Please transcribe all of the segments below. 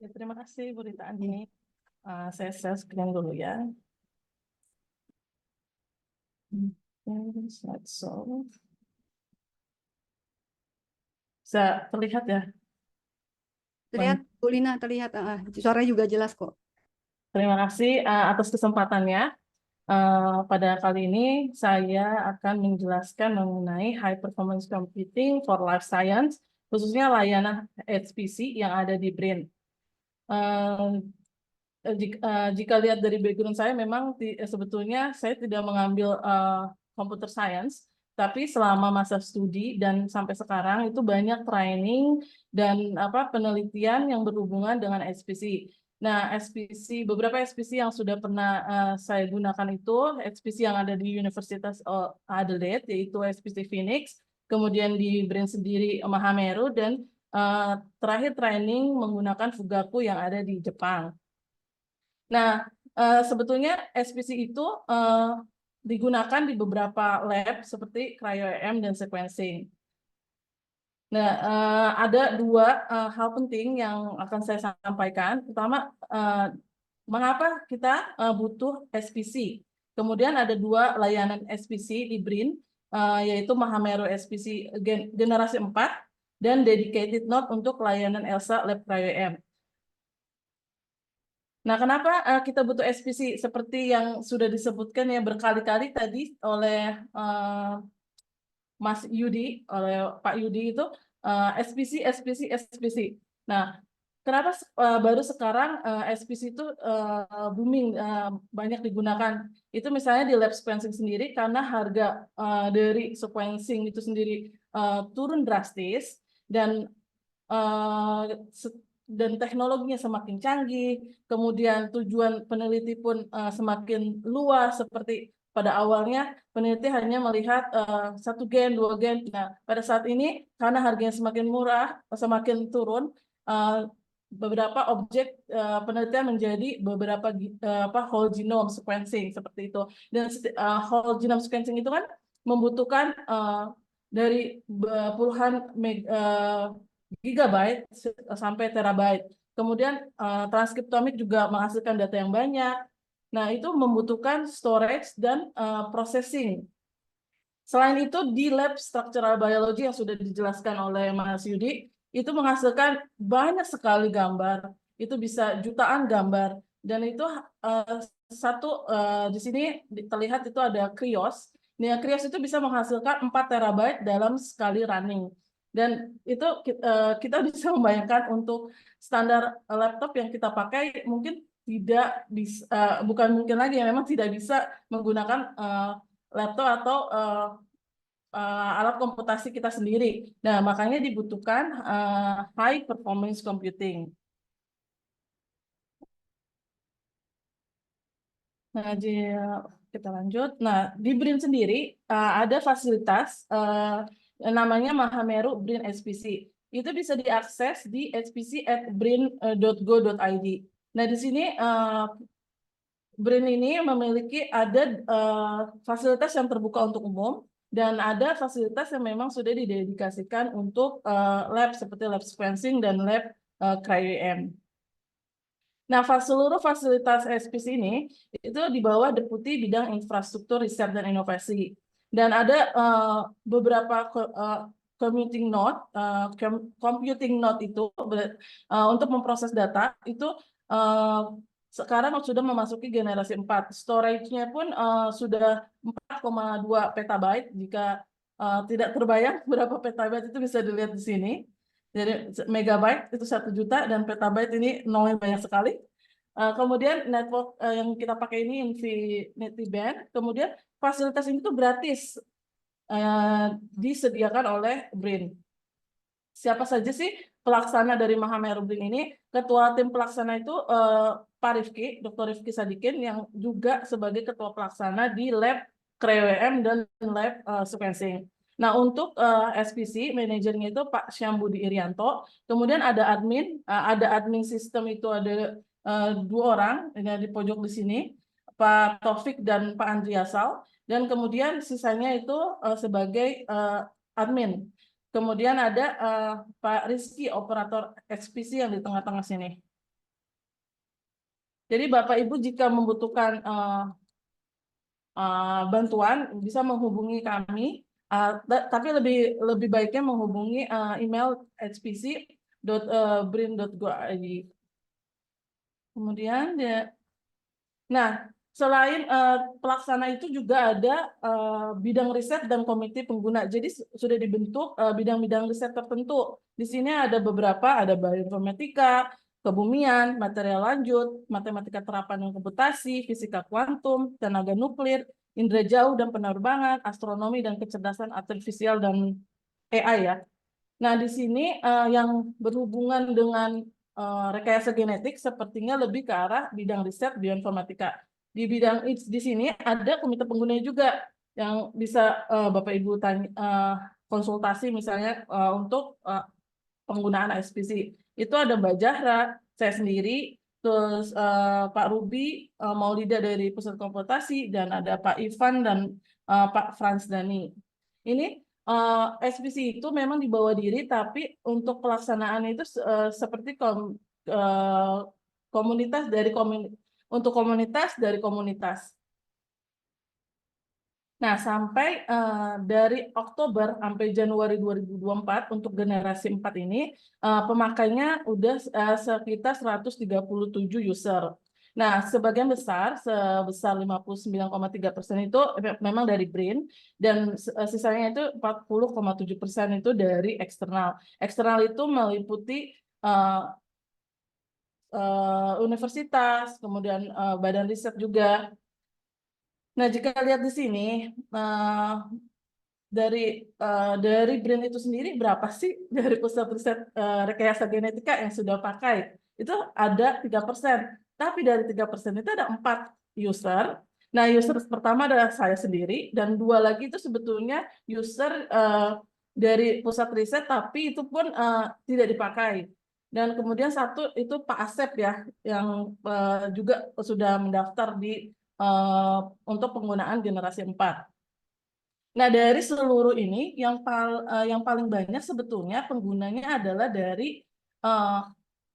Ya, terima kasih Bu Rita Andini. Saya share screen dulu ya. Slideshow. Bisa terlihat ya? Terlihat, Bu Lina, terlihat. Suaranya juga jelas kok. Terima kasih atas kesempatannya. Pada kali ini saya akan menjelaskan mengenai high performance computing for life science, khususnya layanan HPC yang ada di BRIN. Jika lihat dari background saya, memang sebetulnya saya tidak mengambil computer science, tapi selama masa studi dan sampai sekarang itu banyak training dan penelitian yang berhubungan dengan HPC. Nah, HPC, beberapa HPC yang sudah pernah saya gunakan itu HPC yang ada di Universitas Adelaide, yaitu HPC Phoenix, kemudian di BRIN sendiri Mahameru, dan terakhir training menggunakan Fugaku yang ada di Jepang. Nah, sebetulnya SPC itu digunakan di beberapa lab seperti cryo-EM dan sequencing. Nah, ada dua hal penting yang akan saya sampaikan. Pertama, mengapa kita butuh SPC? Kemudian ada dua layanan SPC di BRIN, yaitu Mahameru SPC generasi 4 dan dedicated node untuk layanan ELSA Lab Cryo-EM. Nah, kenapa kita butuh SPC? Seperti yang sudah disebutkan ya berkali-kali tadi oleh Mas Yudi, oleh Pak Yudi itu SPC, SPC, SPC. Nah, kenapa baru sekarang SPC itu booming, banyak digunakan? Itu misalnya di lab sequencing sendiri karena harga dari sequencing itu sendiri turun drastis, dan teknologinya semakin canggih, kemudian tujuan peneliti pun semakin luas. Seperti pada awalnya peneliti hanya melihat satu gen, dua gen. Nah, pada saat ini karena harganya semakin murah, semakin turun, beberapa objek penelitian menjadi beberapa whole genome sequencing seperti itu. Dan whole genome sequencing itu kan membutuhkan dari puluhan gigabyte sampai terabyte. Kemudian transkriptomik juga menghasilkan data yang banyak. Nah, itu membutuhkan storage dan processing. Selain itu, di lab structural biology yang sudah dijelaskan oleh Mas Yudi, itu menghasilkan banyak sekali gambar. Itu bisa jutaan gambar. Dan itu di sini terlihat itu ada Krios. Nah, Krios itu bisa menghasilkan 4 terabyte dalam sekali running. Dan itu kita bisa membayangkan untuk standar laptop yang kita pakai mungkin tidak bisa, bukan mungkin lagi, ya memang tidak bisa menggunakan laptop atau alat komputasi kita sendiri. Nah, makanya dibutuhkan high performance computing. Nah, kita lanjut. Nah, di BRIN sendiri ada fasilitas namanya Mahameru BRIN SPC. Itu bisa diakses di spc@brin.go.id. Nah, di sini BRIN ini memiliki ada fasilitas yang terbuka untuk umum, dan ada fasilitas yang memang sudah didedikasikan untuk lab seperti lab sequencing dan lab cryo-EM. Nah, seluruh fasilitas SPC ini itu di bawah Deputi Bidang Infrastruktur Riset dan Inovasi. Dan ada beberapa computing node itu untuk memproses data itu sekarang sudah memasuki generasi 4. Storage-nya pun sudah 4,2 petabyte. Jika tidak terbayang berapa petabyte itu bisa dilihat di sini. Jadi megabyte itu 1 juta dan petabyte ini nolnya banyak sekali. Kemudian network yang kita pakai ini Infinity Band. Kemudian fasilitas ini tuh gratis disediakan oleh BRIN. Siapa saja sih pelaksana dari Mahameru BRIN ini? Ketua tim pelaksana itu Pak Rifki, Dr. Rifki Sadikin, yang juga sebagai ketua pelaksana di lab cryo-EM dan lab sequencing. Nah, untuk SPC, manajernya itu Pak Syambudi Irianto. Kemudian ada admin sistem itu ada 2 orang, ini di pojok di sini, Pak Taufik dan Pak Andriasal. Dan kemudian sisanya itu sebagai admin. Kemudian ada Pak Rizky, operator SPC yang di tengah-tengah sini. Jadi Bapak Ibu jika membutuhkan bantuan bisa menghubungi kami, tapi lebih lebih baiknya menghubungi email hpc.brin.go.id. Kemudian nah, selain pelaksana itu juga ada bidang riset dan komite pengguna. Jadi sudah dibentuk bidang-bidang riset tertentu. Di sini ada beberapa, ada bioinformatika, kebumian, material lanjut, matematika terapan dan komputasi, fisika kuantum, tenaga nuklir, indera jauh dan penerbangan, astronomi dan kecerdasan artifisial dan AI ya. Nah, di sini yang berhubungan dengan rekayasa genetik sepertinya lebih ke arah bidang riset bioinformatika. Di bidang di sini ada komite pengguna juga yang bisa Bapak Ibu tanya, konsultasi misalnya untuk penggunaan SPC. Itu ada Mbak Jahra, saya sendiri, terus Pak Ruby, Maulida dari Pusat Komputasi, dan ada Pak Ivan dan Pak Frans Dani. Ini SPC itu memang di bawah diri, tapi untuk pelaksanaan itu seperti komunitas dari untuk komunitas dari komunitas. Nah, sampai dari Oktober sampai Januari 2024 untuk generasi 4 ini pemakainya udah sekitar 137 user. Nah, sebagian besar sebesar 59,3% itu memang dari BRIN dan sisanya itu 40,7% itu dari eksternal. Eksternal itu meliputi universitas, kemudian badan riset juga. Nah, jika lihat di sini dari BRIN itu sendiri berapa sih dari pusat riset rekayasa genetika yang sudah pakai? Itu ada 3%. Tapi dari 3% itu ada 4 user. Nah, user pertama adalah saya sendiri dan 2 lagi itu sebetulnya user dari pusat riset tapi itu pun tidak dipakai. Dan kemudian satu itu Pak Asep ya yang juga sudah mendaftar untuk penggunaan generasi 4. Nah, dari seluruh ini yang paling banyak sebetulnya penggunanya adalah dari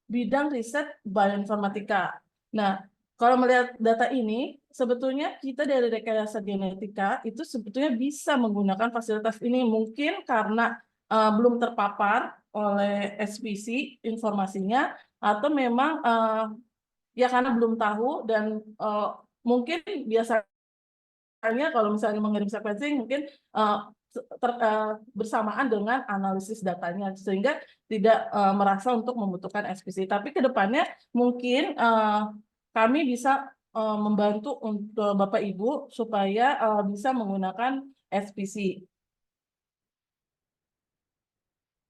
bidang riset bioinformatika. Nah, kalau melihat data ini, sebetulnya kita dari rekayasa genetika itu sebetulnya bisa menggunakan fasilitas ini mungkin karena belum terpapar oleh SPC informasinya atau memang ya karena belum tahu dan mungkin biasa kalau misalnya mengirim sequencing mungkin bersamaan dengan analisis datanya sehingga tidak merasa untuk membutuhkan SPC. Tapi ke depannya mungkin kami bisa membantu untuk Bapak Ibu supaya bisa menggunakan SPC.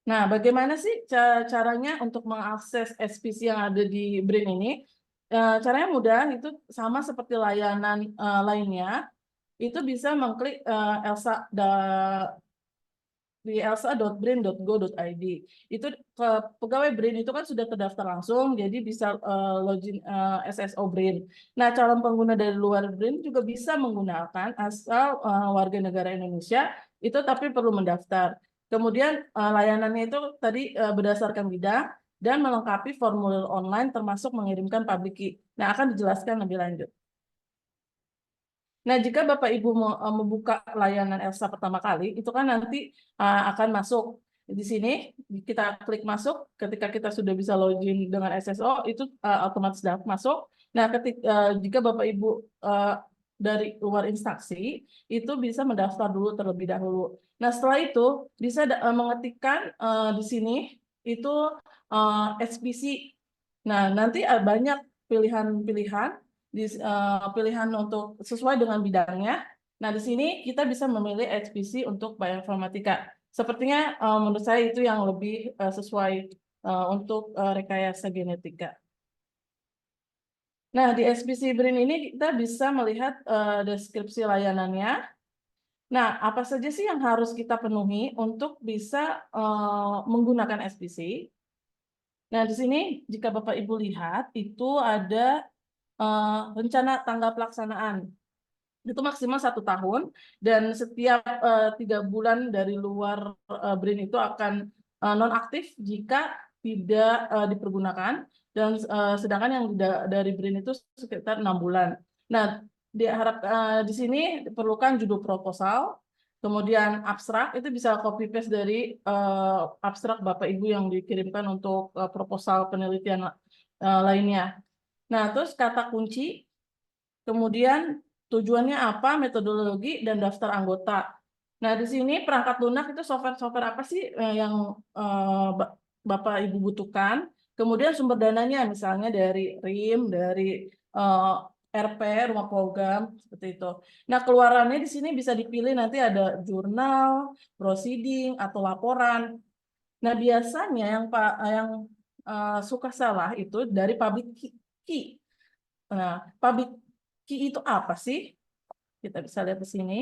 Nah, bagaimana sih caranya untuk mengakses SPC yang ada di BRIN ini? Caranya mudah, itu sama seperti layanan lainnya. Itu bisa mengklik di elsa.brin.go.id. Itu pegawai BRIN itu kan sudah terdaftar langsung, jadi bisa login SSO BRIN. Nah, calon pengguna dari luar BRIN juga bisa menggunakan asal warga negara Indonesia, itu tapi perlu mendaftar. Kemudian layanannya itu tadi berdasarkan bidang dan melengkapi formulir online termasuk mengirimkan public key. Nah, akan dijelaskan lebih lanjut. Nah, jika Bapak Ibu membuka layanan ELSA pertama kali, itu kan nanti akan masuk di sini, kita klik masuk, ketika kita sudah bisa login dengan SSO, itu otomatis dapat masuk. Nah, jika Bapak Ibu dari luar instansi, itu bisa mendaftar dulu terlebih dahulu. Nah, setelah itu bisa mengetikkan di sini, itu SPC. Nah, nanti banyak pilihan-pilihan pilihan untuk sesuai dengan bidangnya. Nah, di sini kita bisa memilih HPC untuk bioinformatika. Sepertinya menurut saya itu yang lebih sesuai untuk rekayasa genetika. Nah, di SPC BRIN ini kita bisa melihat deskripsi layanannya. Nah, apa saja sih yang harus kita penuhi untuk bisa menggunakan SPC? Nah, di sini jika Bapak Ibu lihat, itu ada rencana tanggal pelaksanaan. Itu maksimal 1 tahun, dan setiap 3 bulan dari luar BRIN itu akan nonaktif jika tidak dipergunakan. dan sedangkan yang dari BRIN itu sekitar 6 bulan. Nah, di sini diperlukan judul proposal, kemudian abstrak itu bisa copy paste dari abstrak Bapak Ibu yang dikirimkan untuk proposal penelitian lainnya. Nah, terus kata kunci, kemudian tujuannya apa, metodologi, dan daftar anggota. Nah, di sini perangkat lunak itu software-software apa sih yang Bapak Ibu butuhkan. Kemudian sumber dananya misalnya dari RIM, dari RP, rumah program, seperti itu. Nah, keluarannya di sini bisa dipilih nanti ada jurnal, proceeding, atau laporan. Nah, biasanya yang suka salah itu dari public key. Nah, public key itu apa sih? Kita bisa lihat di sini.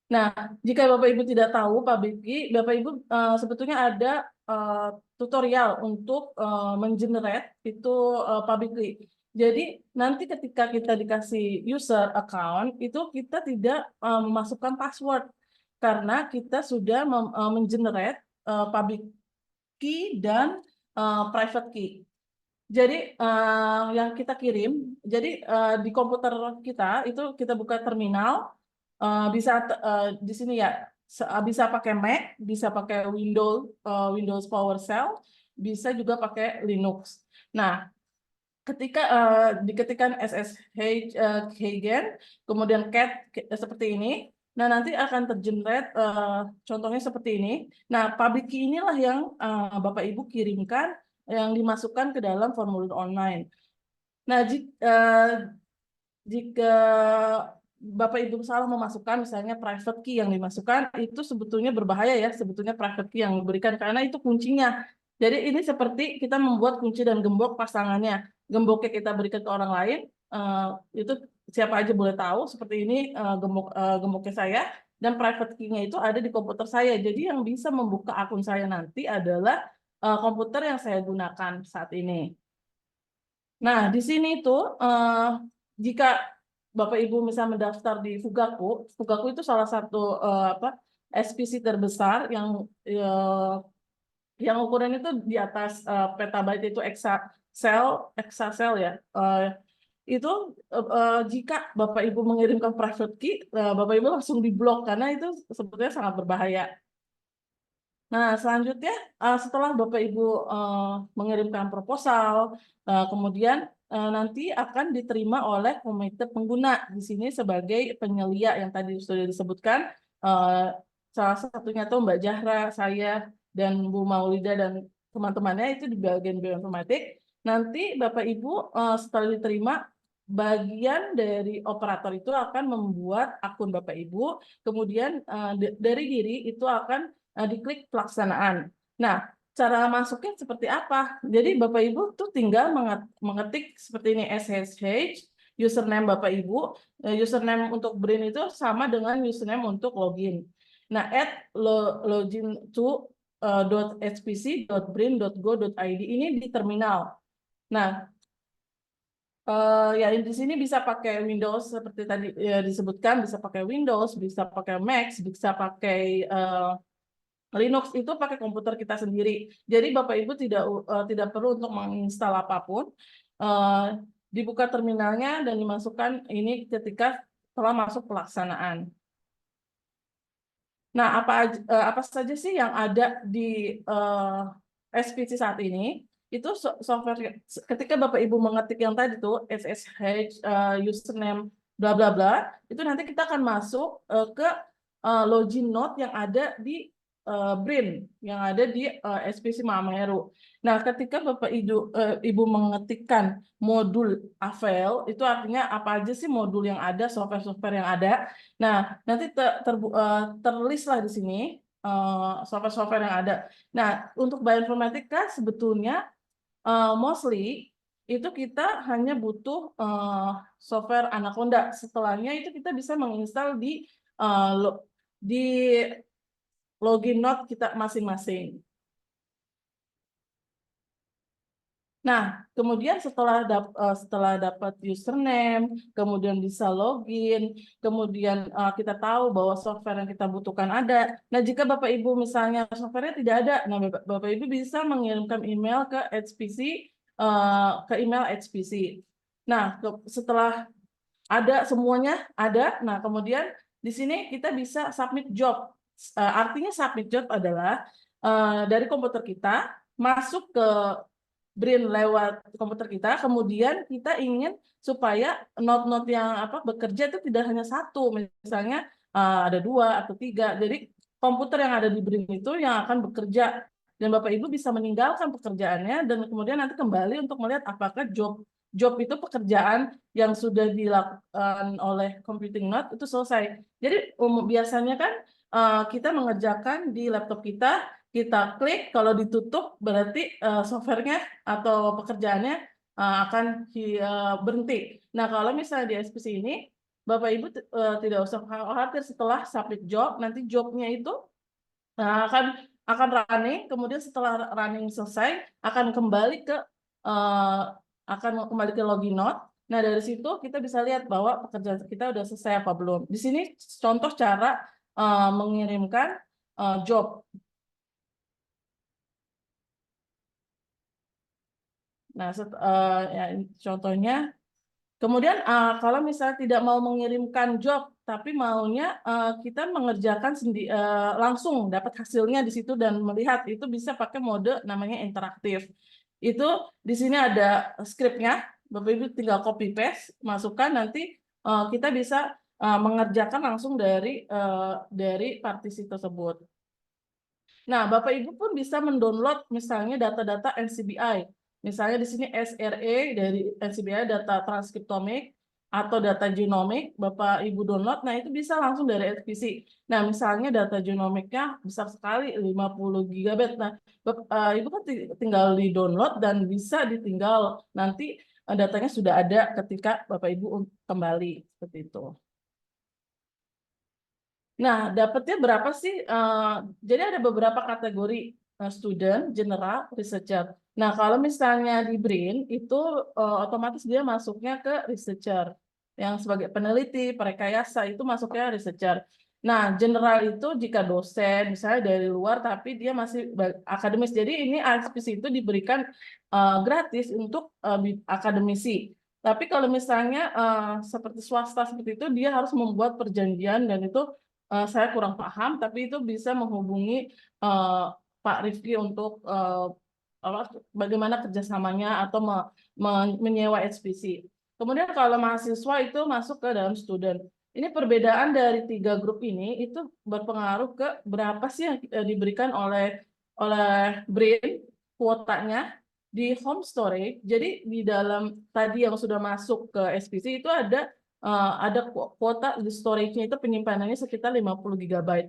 Nah, jika Bapak Ibu tidak tahu public key, Bapak Ibu sebetulnya ada tutorial untuk mengenerate itu public key. Jadi nanti ketika kita dikasih user account itu kita tidak memasukkan password karena kita sudah mengenerate public key dan private key. Jadi yang kita kirim, jadi di komputer kita itu kita buka terminal, bisa di sini ya, bisa pakai Mac, bisa pakai Windows PowerShell, bisa juga pakai Linux. Nah, ketika diketikkan SSH keygen, kemudian cat seperti ini, nah nanti akan tergenerate contohnya seperti ini. Nah, public key inilah yang Bapak Ibu kirimkan yang dimasukkan ke dalam formulir online. Nah, jika Bapak Ibu salah memasukkan misalnya private key yang dimasukkan, itu sebetulnya berbahaya ya, sebetulnya private key yang diberikan karena itu kuncinya. Jadi ini seperti kita membuat kunci dan gembok pasangannya. Gemboknya kita berikan ke orang lain, itu siapa aja boleh tahu, seperti ini gemboknya saya, dan private key-nya itu ada di komputer saya. Jadi yang bisa membuka akun saya nanti adalah komputer yang saya gunakan saat ini. Nah, di sini tuh jika Bapak Ibu misalnya mendaftar di Fugaku, Fugaku itu salah satu SPC terbesar yang ukurannya itu di atas petabyte itu exascale ya. Itu jika Bapak Ibu mengirimkan private key, Bapak Ibu langsung diblok karena itu sebetulnya sangat berbahaya. Nah, selanjutnya setelah Bapak Ibu mengirimkan proposal, kemudian nanti akan diterima oleh komite pengguna di sini sebagai penyelia yang tadi sudah disebutkan. Salah satunya tuh Mbak Jahra, saya, dan Bu Maulida dan teman-temannya itu di bagian bioinformatik. Nanti Bapak Ibu setelah diterima, bagian dari operator itu akan membuat akun Bapak Ibu, kemudian dari diri itu akan diklik pelaksanaan. Nah, cara masuknya seperti apa? Jadi Bapak Ibu tuh tinggal mengetik seperti ini SSH, username Bapak Ibu, username untuk BRIN itu sama dengan username untuk login. Nah, login to .hpc.brin.go.id ini di terminal. Nah, ya di sini bisa pakai Windows seperti tadi ya, disebutkan, bisa pakai Windows, bisa pakai Mac, bisa pakai Linux, itu pakai komputer kita sendiri. Jadi Bapak Ibu tidak perlu untuk menginstal apapun. Dibuka terminalnya dan dimasukkan ini ketika telah masuk pelaksanaan. Nah, apa saja sih yang ada di SPC saat ini? Itu software ketika Bapak Ibu mengetik yang tadi tuh SSH username bla bla bla, itu nanti kita akan masuk ke login node yang ada di BRIN yang ada di SPC Mahameru. Nah, ketika Bapak Ibu mengetikkan modul Avail, itu artinya apa aja sih modul yang ada, software-software yang ada. Nah, nanti terlistlah di sini software-software yang ada. Nah, untuk bioinformatika sebetulnya mostly itu kita hanya butuh software Anaconda. Setelahnya itu kita bisa menginstal di login node kita masing-masing. Nah, kemudian setelah dapat username, kemudian bisa login, kemudian kita tahu bahwa software yang kita butuhkan ada. Nah, jika Bapak Ibu misalnya softwarenya tidak ada, nah Bapak Ibu bisa mengirimkan email ke HPC ke email HPC. Nah, setelah ada semuanya ada, nah kemudian di sini kita bisa submit job. Artinya submit job adalah dari komputer kita masuk ke BRIN lewat komputer kita, kemudian kita ingin supaya node-node yang bekerja itu tidak hanya satu, misalnya ada 2 atau 3. Jadi komputer yang ada di BRIN itu yang akan bekerja, dan Bapak Ibu bisa meninggalkan pekerjaannya dan kemudian nanti kembali untuk melihat apakah job itu pekerjaan yang sudah dilakukan oleh computing node itu selesai. Jadi biasanya kan kita mengerjakan di laptop kita klik, kalau ditutup berarti softwarenya atau pekerjaannya akan berhenti. Nah, kalau misalnya di SPC ini, Bapak Ibu tidak usah khawatir, setelah submit job, nanti jobnya itu akan running, kemudian setelah running selesai, akan kembali ke login node. Nah, dari situ kita bisa lihat bahwa pekerjaan kita udah selesai apa belum. Di sini contoh cara mengirimkan job. Nah, ya, contohnya, kemudian kalau misalnya tidak mau mengirimkan job, tapi maunya kita mengerjakan langsung dapat hasilnya di situ dan melihat, itu bisa pakai mode namanya interaktif. Itu di sini ada skripnya, Bapak Ibu tinggal copy paste, masukkan, nanti kita bisa mengerjakan langsung dari partisi tersebut. Nah, Bapak Ibu pun bisa mendownload misalnya data-data NCBI. Misalnya di sini SRA dari NCBI, data transkriptomik atau data genomik, Bapak Ibu download, nah itu bisa langsung dari HPC. Nah, misalnya data genomiknya besar sekali, 50 GB. Nah, Ibu kan tinggal di-download dan bisa ditinggal nanti datanya sudah ada ketika Bapak Ibu kembali, seperti itu. Nah, dapatnya berapa sih? Jadi ada beberapa kategori, student, general, researcher. Nah, kalau misalnya di BRIN itu otomatis dia masuknya ke researcher. Yang sebagai peneliti, perekayasa itu masuknya researcher. Nah, general itu jika dosen, misalnya dari luar, tapi dia masih akademis. Jadi ini HPC itu diberikan gratis untuk akademisi. Tapi kalau misalnya seperti swasta seperti itu, dia harus membuat perjanjian, dan itu saya kurang paham, tapi itu bisa menghubungi Pak Rifki untuk bagaimana kerjasamanya atau menyewa HPC. Kemudian kalau mahasiswa itu masuk ke dalam student. Ini perbedaan dari 3 grup ini itu berpengaruh ke berapa sih yang diberikan oleh BRIN kuotanya di home storage. Jadi di dalam tadi yang sudah masuk ke SPC itu ada kuota di storage-nya itu penyimpanannya sekitar 50 GB.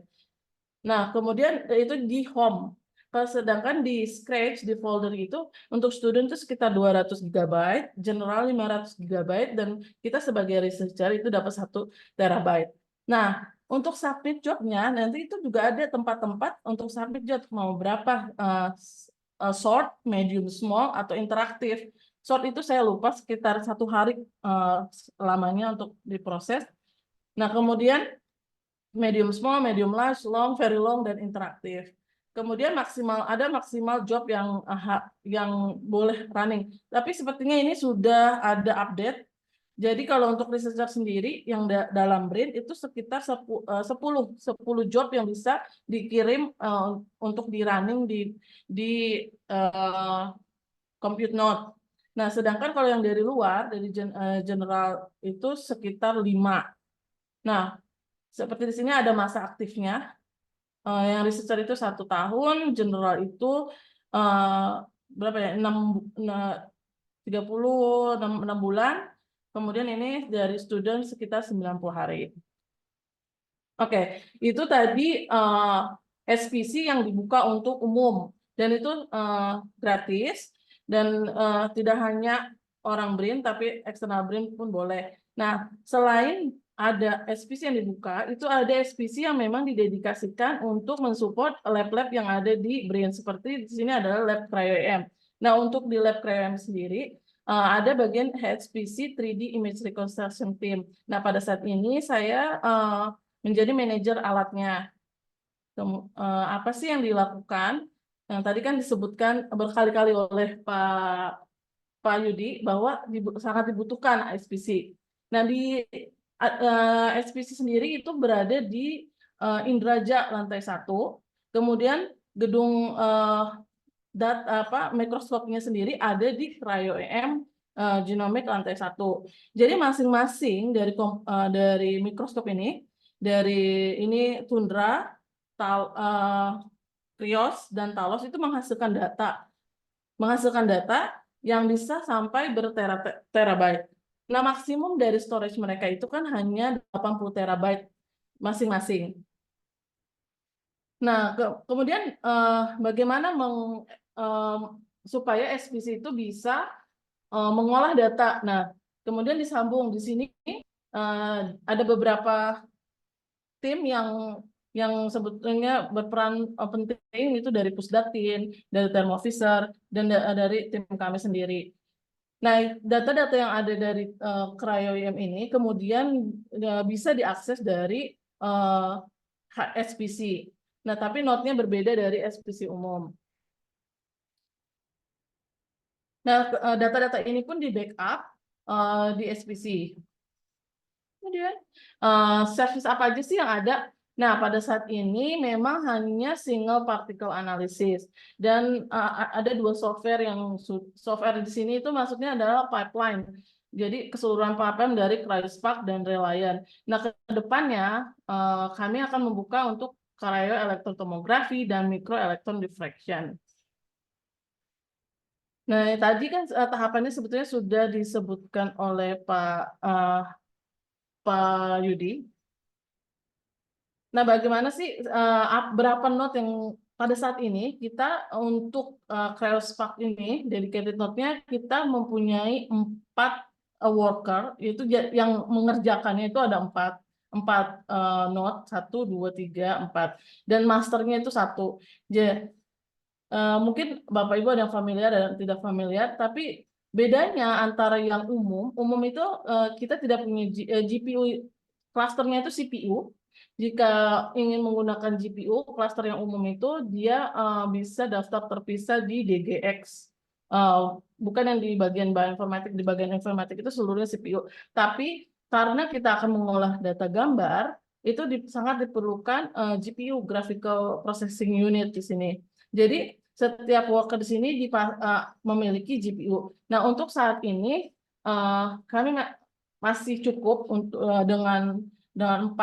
Nah, kemudian itu di home. Sedangkan di Scratch, di folder itu, untuk student itu sekitar 200 GB, general 500 GB, dan kita sebagai researcher itu dapat 1 TB. Nah, untuk submit job-nya, nanti itu juga ada tempat-tempat untuk submit job, mau berapa, short, medium, small, atau interaktif. Short itu saya lupa, sekitar 1 hari lamanya untuk diproses. Nah, kemudian medium small, medium large, long, very long, dan interaktif. Kemudian ada maksimal job yang boleh running. Tapi sepertinya ini sudah ada update. Jadi kalau untuk researcher sendiri yang dalam BRIN itu sekitar 10 job yang bisa dikirim untuk di running di compute node. Nah, sedangkan kalau yang dari luar, dari general itu sekitar 5. Nah, seperti di sini ada masa aktifnya. Yang researcher itu 1 tahun, general itu berapa ya? 6 bulan. Kemudian ini dari student sekitar 90 hari. Oke, itu tadi SPC yang dibuka untuk umum, dan itu gratis, dan tidak hanya orang BRIN, tapi eksternal BRIN pun boleh. Nah, selain ada SPC yang dibuka, itu ada SPC yang memang didedikasikan untuk mensupport lab-lab yang ada di BRIN. Seperti di sini adalah lab cryo-EM. Nah, untuk di lab cryo-EM sendiri, ada bagian HPC 3D Image Reconstruction Team. Nah, pada saat ini saya menjadi manajer alatnya. Apa sih yang dilakukan? Yang tadi kan disebutkan berkali-kali oleh Pak Pak Yudi, bahwa sangat dibutuhkan SPC. Nah, di SPC sendiri itu berada di Indraja lantai 1, kemudian gedung mikroskopnya sendiri ada di Cryo EM Genomic lantai 1. Jadi masing-masing dari mikroskop ini, dari ini Tundra, Krios, dan Talos itu menghasilkan data yang bisa sampai berterabyte. Nah, maksimum dari storage mereka itu kan hanya 80 terabyte masing-masing. Nah, kemudian bagaimana supaya SPC itu bisa mengolah data. Nah, kemudian disambung di sini ada beberapa tim yang sebetulnya berperan penting, itu dari Pusdatin, dari Thermo Fisher, dan dari tim kami sendiri. Nah, data-data yang ada dari Cryo-EM ini kemudian bisa diakses dari SPC. Nah, tapi notnya berbeda dari SPC umum. Nah, data-data ini pun di backup di SPC. Kemudian, service apa aja sih yang ada? Nah, pada saat ini memang hanya single particle analysis. Dan ada 2 software software di sini itu maksudnya adalah pipeline. Jadi keseluruhan pipeline dari CryoSpark dan Reliant. Nah, ke depannya kami akan membuka untuk cryo-elektrotomografi dan microelectron diffraction. Nah, tadi kan tahapannya sebetulnya sudah disebutkan oleh Pak Yudi. Nah, bagaimana sih berapa node yang pada saat ini kita untuk CryoSpark ini dedicated node-nya kita mempunyai 4 worker, itu yang mengerjakannya itu ada 4 node, 1, 2, 3, 4, dan masternya itu 1. Jadi mungkin Bapak Ibu ada yang familiar dan tidak familiar, tapi bedanya antara yang umum itu kita tidak punya GPU, klasternya itu CPU. Jika ingin menggunakan GPU, klaster yang umum itu dia bisa daftar terpisah di DGX. Bukan yang di bagian bioinformatik, di bagian informatik itu seluruhnya CPU. Tapi karena kita akan mengolah data gambar, itu sangat diperlukan GPU, Graphical Processing Unit di sini. Jadi setiap worker di sini memiliki GPU. Nah, untuk saat ini kami masih cukup untuk dengan 4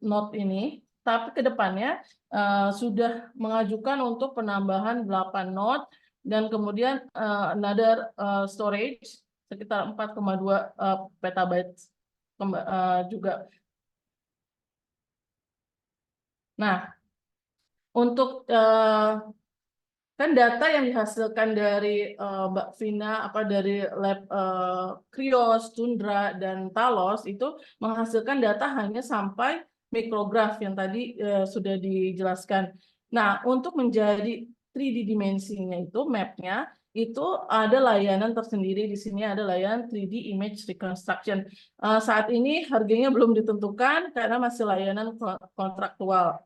node ini, tapi ke depannya sudah mengajukan untuk penambahan 8 node dan kemudian another storage sekitar 4,2 petabyte juga. Nah, untuk kan data yang dihasilkan dari Mbak Vina dari lab Krios, Tundra, dan Talos itu menghasilkan data hanya sampai mikrograf yang tadi sudah dijelaskan. Nah, untuk menjadi 3D dimensinya itu mapnya itu ada layanan tersendiri. Di sini ada layanan 3D image reconstruction. Saat ini harganya belum ditentukan karena masih layanan kontraktual.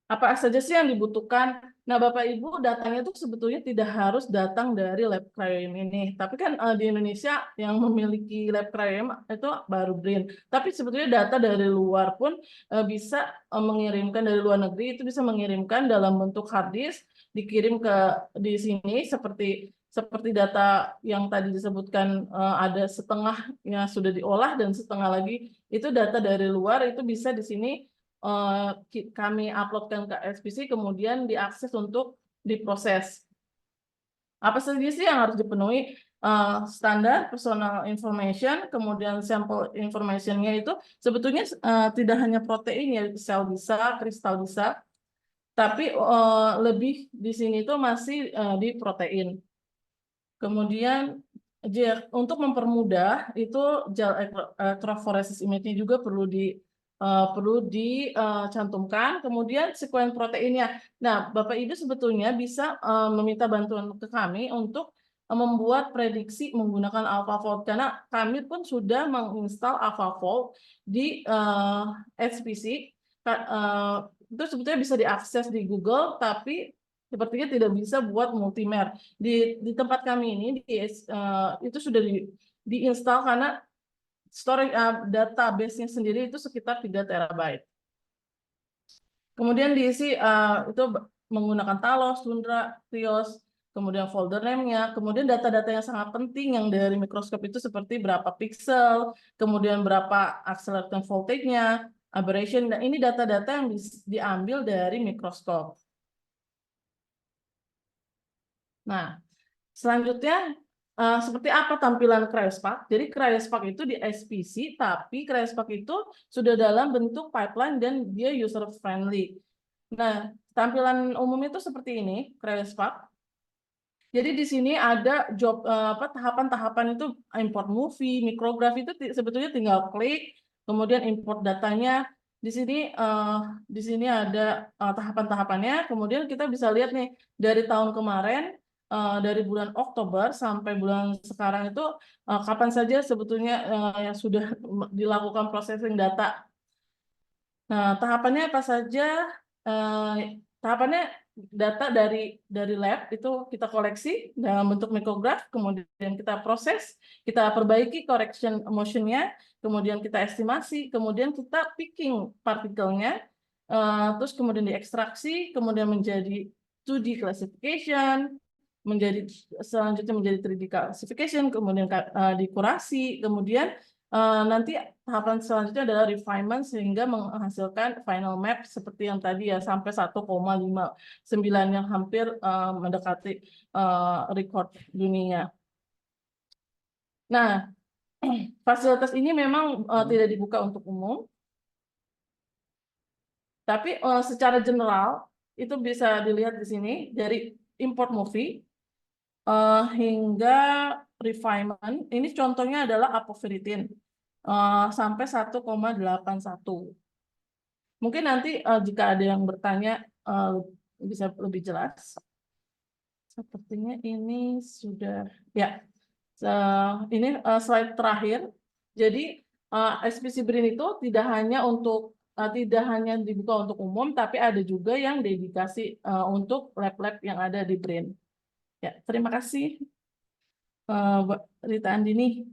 Apa saja sih yang dibutuhkan? Nah, Bapak Ibu, datanya itu sebetulnya tidak harus datang dari lab cryo ini. Tapi kan di Indonesia yang memiliki lab cryo itu baru BRIN. Tapi sebetulnya data dari luar pun bisa mengirimkan, dari luar negeri itu bisa mengirimkan dalam bentuk hard disk, dikirim ke di sini seperti data yang tadi disebutkan, ada setengah yang sudah diolah dan setengah lagi itu data dari luar, itu bisa di sini kami uploadkan ke SPC, kemudian diakses untuk diproses. Apa saja sih yang harus dipenuhi? Standar personal information, kemudian sampel information-nya itu sebetulnya tidak hanya protein ya, sel bisa, kristal bisa, tapi lebih di sini itu masih di protein. Kemudian untuk mempermudah itu gel electrophoresis image-nya juga perlu dicantumkan, kemudian sekuen proteinnya. Nah, Bapak Ibu sebetulnya bisa meminta bantuan ke kami untuk membuat prediksi menggunakan AlphaFold, karena kami pun sudah menginstal AlphaFold di SPC. Itu sebetulnya bisa diakses di Google, tapi sepertinya tidak bisa buat multimer. Di tempat kami ini itu sudah diinstal karena storage database-nya sendiri itu sekitar 3 terabyte. Kemudian diisi itu menggunakan Talos, Tundra, Krios, kemudian folder name-nya, kemudian data-data yang sangat penting yang dari mikroskop itu seperti berapa pixel, kemudian berapa accelerator voltage-nya, aberration, dan ini data-data yang diambil dari mikroskop. Nah, selanjutnya seperti apa tampilan Cryospark? Jadi Cryospark itu di SPC, tapi Cryospark itu sudah dalam bentuk pipeline dan dia user friendly. Nah, tampilan umum itu seperti ini, Cryospark. Jadi di sini ada tahapan-tahapan itu import movie, micrograph itu sebetulnya tinggal klik, kemudian import datanya. Di sini ada tahapan-tahapannya. Kemudian kita bisa lihat nih dari tahun kemarin, dari bulan Oktober sampai bulan sekarang itu kapan saja sebetulnya yang sudah dilakukan processing data. Nah, tahapannya apa saja? Tahapannya data dari lab itu kita koleksi dalam bentuk mikrograf, kemudian kita proses, kita perbaiki correction motion-nya, kemudian kita estimasi, kemudian kita picking partikelnya, terus kemudian diekstraksi, kemudian menjadi 2D classification, selanjutnya menjadi 3D classification, kemudian dikurasi, kemudian nanti tahapan selanjutnya adalah refinement sehingga menghasilkan final map seperti yang tadi ya sampai 1,59 yang hampir mendekati rekor dunia. Nah, fasilitas ini memang tidak dibuka untuk umum, tapi secara general itu bisa dilihat di sini dari import movie hingga refinement. Ini contohnya adalah apoferitin sampai 1,81. Mungkin nanti jika ada yang bertanya bisa lebih jelas. Sepertinya ini sudah ya. Ini slide terakhir. Jadi SPC BRIN itu tidak hanya dibuka untuk umum, tapi ada juga yang dedikasi untuk lab-lab yang ada di BRIN. Ya, terima kasih, Mbak Rita Andini.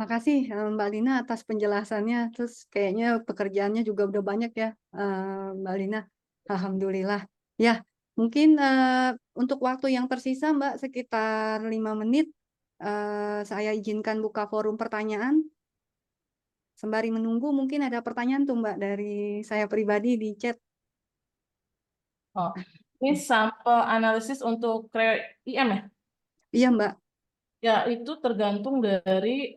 Makasih Mbak Lina atas penjelasannya. Terus kayaknya pekerjaannya juga udah banyak ya, Mbak Lina. Alhamdulillah. Ya, mungkin untuk waktu yang tersisa Mbak sekitar 5 menit, saya izinkan buka forum pertanyaan. Sembari menunggu mungkin ada pertanyaan tuh Mbak dari saya pribadi di chat. Oh, ini sampel analisis untuk IM ya? Iya Mbak. Ya, itu tergantung dari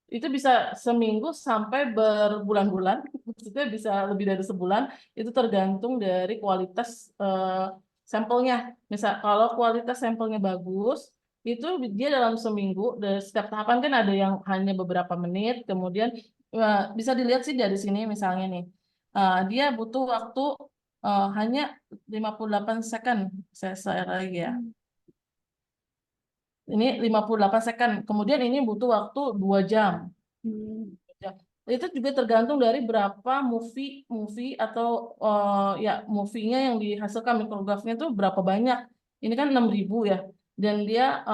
itu bisa seminggu sampai berbulan-bulan, maksudnya bisa lebih dari sebulan. Itu tergantung dari kualitas sampelnya. Misal kalau kualitas sampelnya bagus, itu dia dalam seminggu. Dari setiap tahapan kan ada yang hanya beberapa menit, kemudian bisa dilihat sih dari sini misalnya nih, dia butuh waktu hanya 58 second. Saya lagi ya. Ini 58 second. Kemudian ini butuh waktu 2 jam. Ya. Itu juga tergantung dari berapa movie atau ya movie-nya yang dihasilkan mikrografnya itu berapa banyak. Ini kan 6.000 ya. Dan dia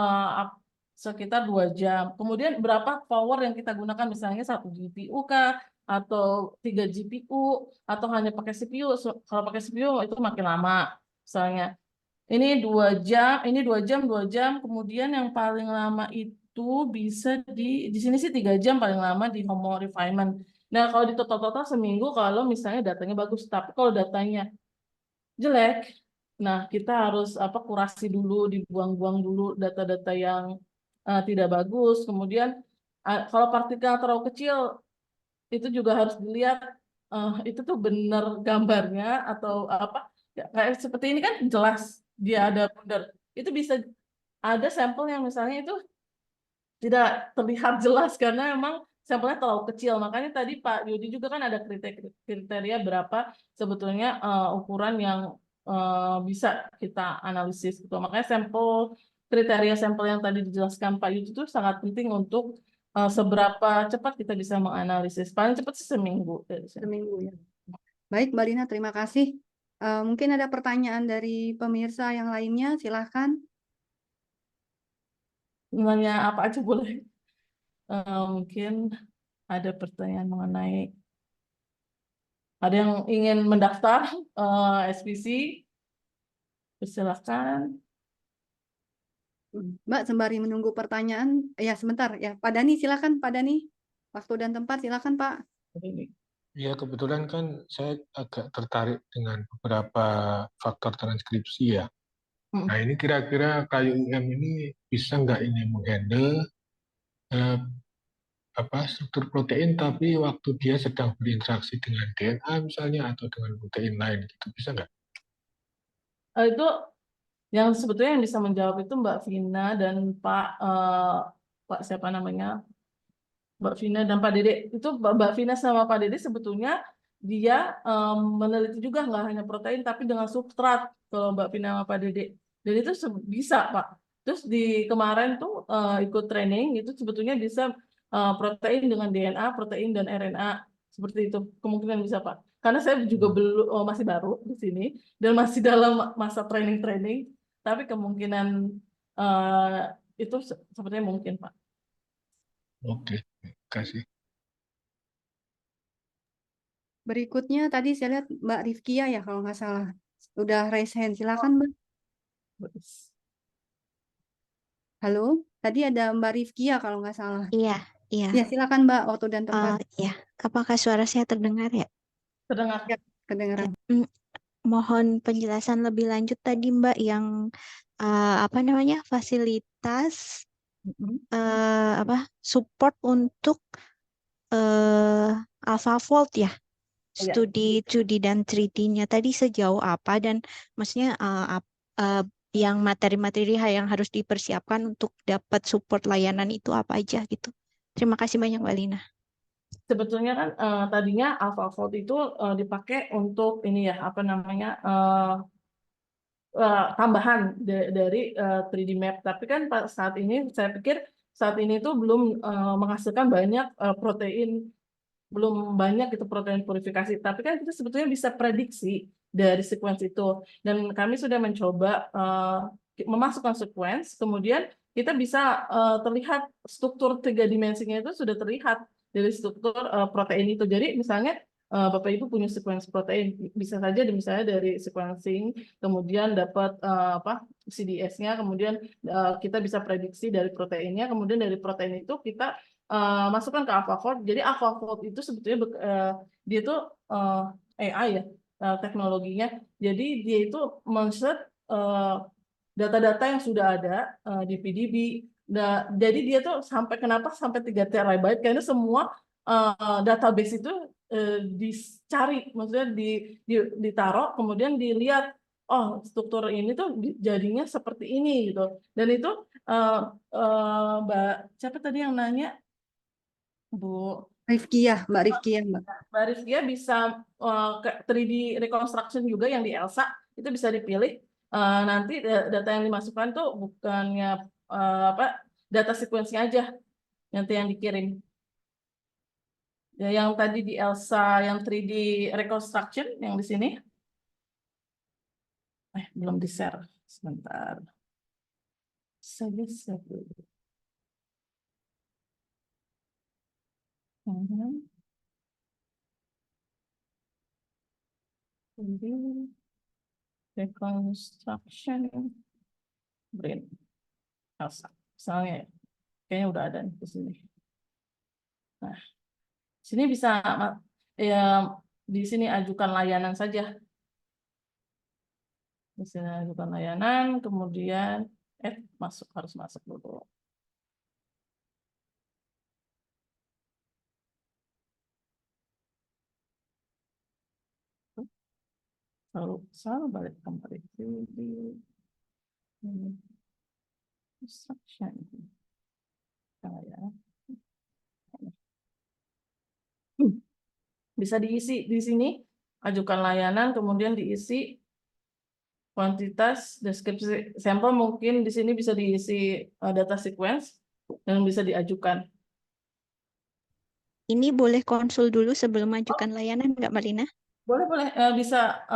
sekitar 2 jam. Kemudian berapa power yang kita gunakan, misalnya 1 GPU kah atau 3 GPU atau hanya pakai CPU. Kalau pakai CPU itu makin lama misalnya. Ini 2 jam, ini 2 jam, 2 jam. Kemudian yang paling lama itu bisa di sini sih 3 jam paling lama di Homo refinement. Nah, kalau di total-total seminggu kalau misalnya datanya bagus, tapi kalau datanya jelek, nah kita harus kurasi dulu, dibuang-buang dulu data-data yang tidak bagus. Kemudian kalau partikel terlalu kecil itu juga harus dilihat itu tuh benar gambarnya atau apa. Ya, kayak seperti ini kan jelas dia ada bundar. Itu bisa ada sampel yang misalnya itu tidak terlihat jelas karena memang sampelnya terlalu kecil. Makanya tadi Pak Yudi juga kan ada kriteria berapa sebetulnya ukuran yang bisa kita analisis gitu. Makanya kriteria sampel yang tadi dijelaskan Pak Yudi itu sangat penting untuk seberapa cepat kita bisa menganalisis. Paling cepat seminggu. Seminggu ya. Baik Mbak Lina, terima kasih. Mungkin ada pertanyaan dari pemirsa yang lainnya, silahkan. Nanya apa aja boleh. Mungkin ada pertanyaan mengenai ada yang ingin mendaftar SPC, silakan. Mbak, sembari menunggu pertanyaan, ya sebentar ya. Pak Dani, silakan Pak Dani. Waktu dan tempat, silakan Pak. Ya, kebetulan kan saya agak tertarik dengan beberapa faktor transkripsi ya. Nah, ini kira-kira KUIM ini bisa nggak ini menghandle eh, struktur protein, tapi waktu dia sedang berinteraksi dengan DNA misalnya atau dengan protein lain, gitu bisa nggak? Itu yang sebetulnya yang bisa menjawab itu Mbak Vina dan Pak siapa namanya, Mbak Vina dan Pak Dede. Itu Mbak Vina sama Pak Dede sebetulnya dia meneliti juga nggak hanya protein tapi dengan substrat kalau Mbak Vina sama Pak Dede. Dan itu bisa Pak. Terus di kemarin tuh ikut training itu sebetulnya bisa protein dengan DNA, protein dan RNA seperti itu kemungkinan bisa Pak. Karena saya juga belum masih baru di sini dan masih dalam masa training-training, tapi kemungkinan eh, itu sepertinya mungkin Pak. Oke, kasih. Berikutnya tadi saya lihat Mbak Rifkia ya kalau nggak salah. Udah raise hand, silakan Mbak. Halo, tadi ada Mbak Rifkia kalau nggak salah. Iya, iya. Ya, silakan Mbak, waktu dan tempat. Ya, apakah suara saya terdengar ya? Terdengar. Ya, kedengaran. Mohon penjelasan lebih lanjut tadi Mbak yang apa namanya fasilitas support untuk AlphaFold ya, studi 2D dan 3D-nya tadi sejauh apa dan maksudnya yang materi-materi yang harus dipersiapkan untuk dapat support layanan itu apa aja gitu. Terima kasih banyak Mbak Lina. Sebetulnya kan tadinya AlphaFold itu dipakai untuk ini ya apa namanya tambahan dari 3D map. Tapi kan saat ini saya pikir saat ini itu belum menghasilkan banyak protein, belum banyak itu protein purifikasi. Tapi kan kita sebetulnya bisa prediksi dari sequence itu. Dan kami sudah mencoba memasukkan sequence, kemudian kita bisa terlihat struktur 3 dimensinya itu sudah terlihat dari struktur protein itu. Jadi misalnya Bapak Ibu punya sequence protein, bisa saja misalnya dari sequencing, kemudian dapat CDS-nya, kemudian kita bisa prediksi dari proteinnya, kemudian dari protein itu kita masukkan ke AlphaFold. Jadi AlphaFold itu sebetulnya dia itu AI ya teknologinya. Jadi dia itu men-search data-data yang sudah ada di PDB. Nah, jadi dia tuh kenapa sampai 3 terabyte karena semua database itu dicari, maksudnya ditaruh, kemudian dilihat, oh struktur ini tuh jadinya seperti ini gitu. Dan itu Mbak siapa tadi yang nanya? Mbak Rifkia, Mbak. Mbak Rifkia bisa 3D reconstruction juga yang di Elsa itu bisa dipilih. Nanti data yang dimasukkan tuh bukannya data sequence-nya aja nanti yang dikirim. Ya, yang tadi di Elsa yang 3D reconstruction yang di sini. Belum di-share. Sebentar. Saya share dulu. Reconstruction brain Elsa. Misalnya kayaknya udah ada di sini. Nah, sini bisa ya di sini ajukan layanan saja. Di sini ajukan layanan, kemudian harus masuk dulu. Selalu balik kembali di instruction. Ya. Bisa diisi di sini, ajukan layanan, kemudian diisi kuantitas, deskripsi sampel, mungkin di sini bisa diisi data sequence dan bisa diajukan. Ini boleh konsul dulu sebelum ajukan layanan nggak Mbak Lina? Boleh, bisa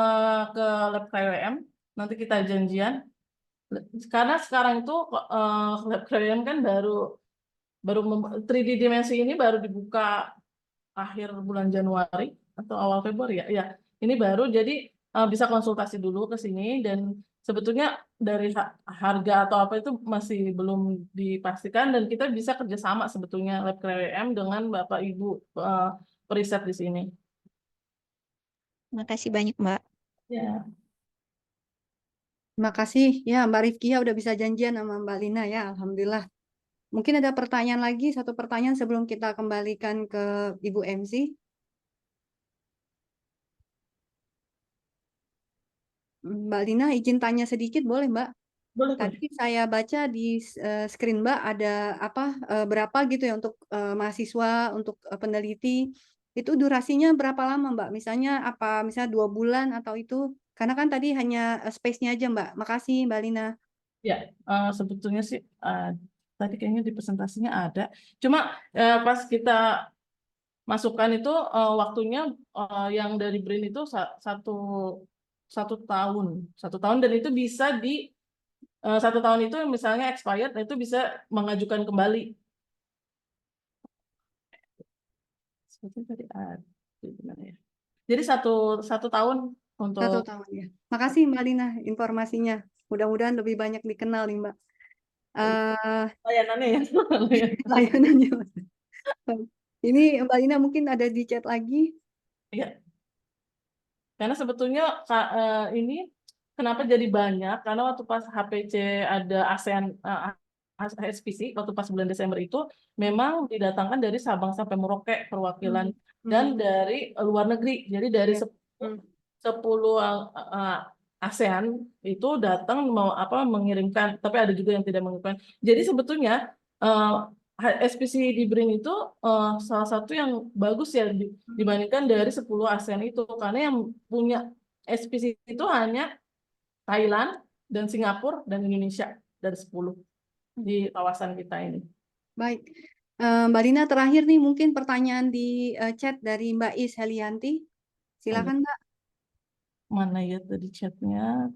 ke lab KWM, nanti kita janjian. Karena sekarang itu lab KWM kan baru 3D dimensi ini baru dibuka akhir bulan Januari atau awal Februari ya. Ya, ini baru jadi bisa konsultasi dulu ke sini dan sebetulnya dari harga atau apa itu masih belum dipastikan dan kita bisa kerjasama sebetulnya lab KWM dengan Bapak Ibu periset di sini. Makasih banyak, Mbak. Ya. Terima kasih ya Mbak Rifki ya udah bisa janjian sama Mbak Lina ya, alhamdulillah. Mungkin ada pertanyaan lagi, satu pertanyaan sebelum kita kembalikan ke Ibu MC. Mbak Lina izin tanya sedikit boleh Mbak? Boleh, boleh. Tadi saya baca di screen Mbak ada apa berapa gitu ya untuk mahasiswa, untuk peneliti. Itu durasinya berapa lama Mbak? Misalnya apa misalnya 2 bulan atau itu? Karena kan tadi hanya space-nya aja Mbak. Makasih Mbak Lina. Ya, sebetulnya sih tadi kayaknya di presentasinya ada. Cuma pas kita masukkan itu waktunya yang dari BRIN itu satu tahun dan itu bisa di 1 tahun itu misalnya expired, itu bisa mengajukan kembali. Sebetulnya tadi ada gimana ya. Jadi satu tahun untuk 1 tahun ya. Makasih Mbak Lina informasinya. Mudah-mudahan lebih banyak dikenal nih Mbak. layanannya ya. Layanannya. Ini Mbak Lina mungkin ada di chat lagi. Iya. Karena sebetulnya ini kenapa jadi banyak? Karena waktu pas HPC ada ASEAN SPC waktu pas bulan Desember itu memang didatangkan dari Sabang sampai Merauke perwakilan dan dari luar negeri. Jadi dari 10 ASEAN itu datang mau mengirimkan, tapi ada juga yang tidak mengirimkan. Jadi sebetulnya SPC di BRIN itu salah satu yang bagus ya dibandingkan dari 10 ASEAN itu, karena yang punya SPC itu hanya Thailand dan Singapura dan Indonesia dari 10 di kawasan kita ini. Baik. Mbak Lina terakhir nih mungkin pertanyaan di chat dari Mbak Is Helianti. Silakan Mbak. Mana ya tadi chatnya?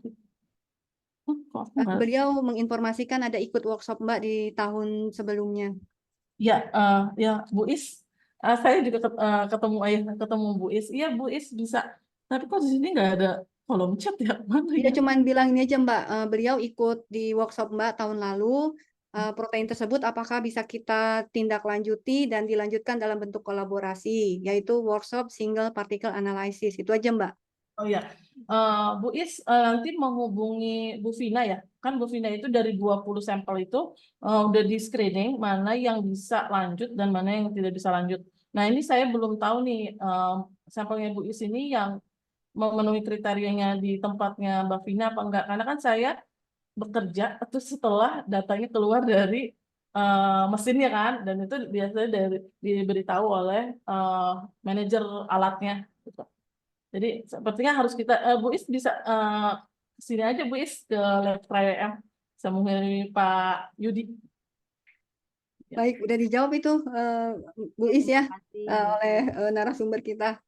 Kok aku nggak? Beliau menginformasikan ada ikut workshop Mbak di tahun sebelumnya. Ya, ya Bu Is, saya juga ketemu Bu Is. Iya Bu Is bisa, tapi kok di sini nggak ada kolom chat ya? Mana Dia ya? cuman bilang ini aja Mbak, beliau ikut di workshop Mbak tahun lalu. Protein tersebut apakah bisa kita tindak lanjuti dan dilanjutkan dalam bentuk kolaborasi, yaitu workshop single particle analysis. Itu aja Mbak. Oh ya, Bu Is nanti menghubungi Bu Vina ya. Kan Bu Vina itu dari 20 sampel itu udah di screening mana yang bisa lanjut dan mana yang tidak bisa lanjut. Nah ini saya belum tahu nih sampelnya Bu Is ini yang memenuhi kriterianya di tempatnya Mbak Vina apa enggak. Karena kan saya bekerja itu setelah datanya keluar dari mesinnya kan. Dan itu biasanya diberitahu oleh manajer alatnya. Gitu. Jadi sepertinya harus kita, Bu Is bisa sini aja Bu Is ke lab KWM sama Pak Yudi. Baik, udah dijawab itu Bu Is ya oleh narasumber kita.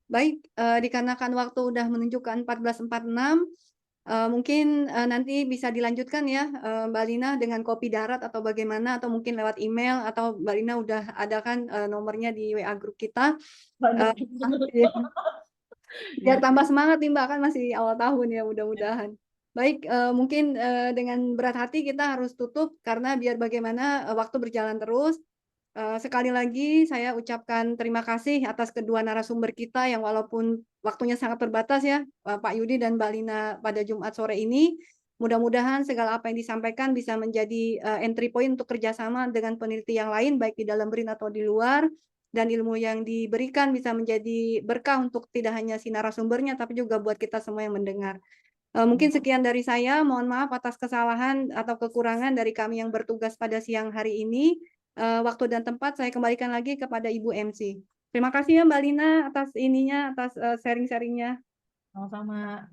Baik, dikarenakan waktu udah menunjukkan 14.46, mungkin nanti bisa dilanjutkan ya Mbak Lina dengan kopi darat atau bagaimana, atau mungkin lewat email, atau Mbak Lina udah ada kan nomornya di WA grup kita. Biar tambah semangat nih Mbak, kan masih awal tahun ya, mudah-mudahan. Baik, mungkin dengan berat hati kita harus tutup karena biar bagaimana waktu berjalan terus. Sekali lagi saya ucapkan terima kasih atas kedua narasumber kita yang walaupun waktunya sangat terbatas ya, Pak Yudi dan Mbak Lina pada Jumat sore ini. Mudah-mudahan segala apa yang disampaikan bisa menjadi entry point untuk kerjasama dengan peneliti yang lain, baik di dalam BRIN atau di luar, dan ilmu yang diberikan bisa menjadi berkah untuk tidak hanya si narasumbernya, tapi juga buat kita semua yang mendengar. Mungkin sekian dari saya, mohon maaf atas kesalahan atau kekurangan dari kami yang bertugas pada siang hari ini. Waktu dan tempat saya kembalikan lagi kepada Ibu MC. Terima kasih ya Mbak Lina atas ininya, atas sharing-sharingnya. Sama-sama.